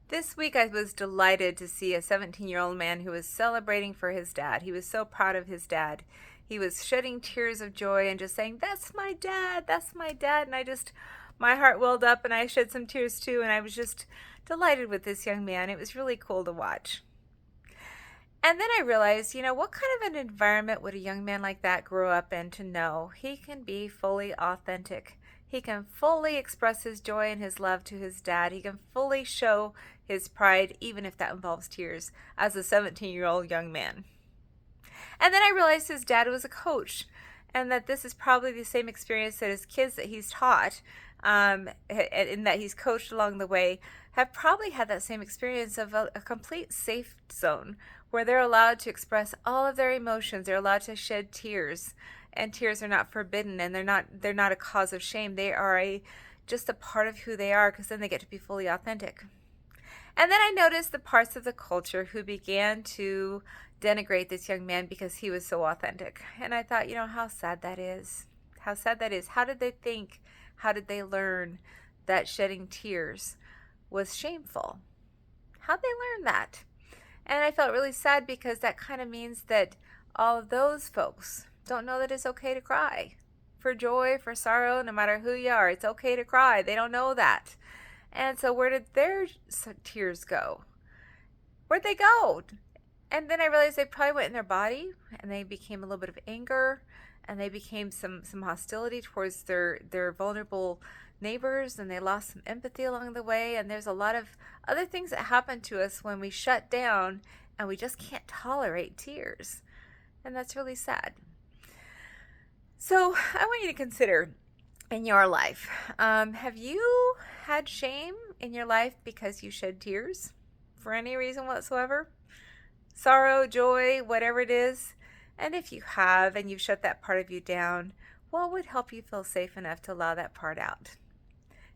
This week I was delighted to see a 17-year-old man who was celebrating for his dad. He was so proud of his dad. He was shedding tears of joy and just saying, "That's my dad, that's my dad." And my heart welled up and I shed some tears too. And I was just delighted with this young man. It was really cool to watch. And then I realized, what kind of an environment would a young man like that grow up in to know he can be fully authentic? He can fully express his joy and his love to his dad. He can fully show his pride, even if that involves tears, as a 17-year-old young man. And then I realized his dad was a coach, and that this is probably the same experience that his kids that he's taught, and that he's coached along the way, have probably had that same experience of a complete safe zone where they're allowed to express all of their emotions. They're allowed to shed tears, and tears are not forbidden, and they're not a cause of shame. They are just a part of who they are, because then they get to be fully authentic. And then I noticed the parts of the culture who began to denigrate this young man because he was so authentic. And I thought, how sad that is. How sad that is. How did they think? How did they learn that shedding tears was shameful? How'd they learn that? And I felt really sad, because that kind of means that all of those folks don't know that it's okay to cry. For joy, for sorrow, no matter who you are, it's okay to cry. They don't know that. And so where did their tears go? Where'd they go? And then I realized they probably went in their body, and they became a little bit of anger, and they became some hostility towards their vulnerable neighbors, and they lost some empathy along the way. And there's a lot of other things that happen to us when we shut down and we just can't tolerate tears. And that's really sad. So I want you to consider, in your life, have you had shame in your life because you shed tears for any reason whatsoever? Sorrow, joy, whatever it is. And if you have, and you've shut that part of you down, what would help you feel safe enough to allow that part out?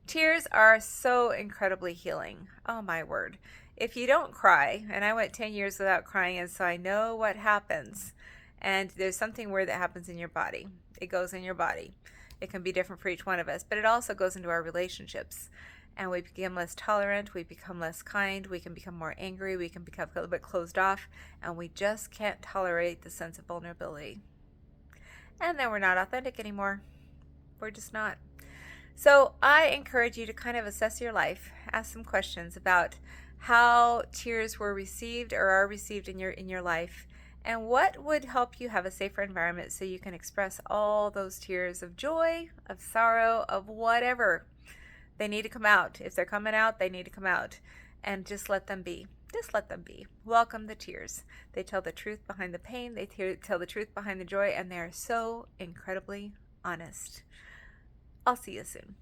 Tears are so incredibly healing. Oh my word. If you don't cry, and I went 10 years without crying, and so I know what happens. And there's something weird that happens in your body. It goes in your body. It can be different for each one of us, but it also goes into our relationships. And we become less tolerant, we become less kind, we can become more angry, we can become a little bit closed off, and we just can't tolerate the sense of vulnerability. And then we're not authentic anymore. We're just not. So I encourage you to kind of assess your life, ask some questions about how tears were received or are received in your life, and what would help you have a safer environment so you can express all those tears of joy, of sorrow, of whatever. They need to come out. If they're coming out, they need to come out. And just let them be. Just let them be. Welcome the tears. They tell the truth behind the pain. They tell the truth behind the joy. And they are so incredibly honest. I'll see you soon.